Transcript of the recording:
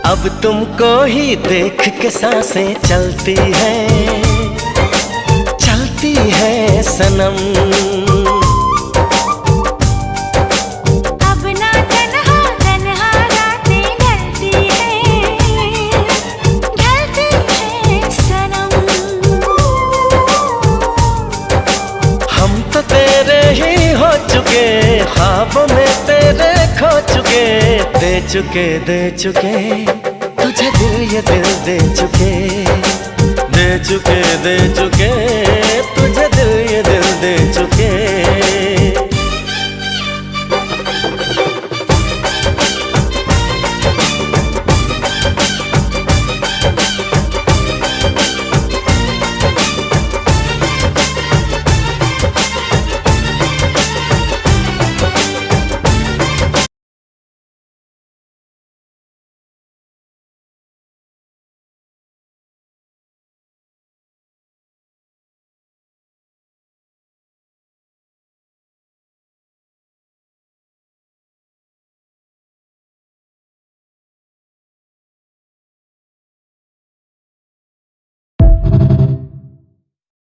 अब तुमको ही देख के सांसें चलती है सनम। अब ना तन्हा तन्हा रातें ढलती है सनम। हम तो तेरे ही हो चुके, ख्वाबों में तेरे खो चुके, दे चुके तुझे दिल, ये दिल दे चुके, दे चुके तुझे दिल, ये दिल दे चुके।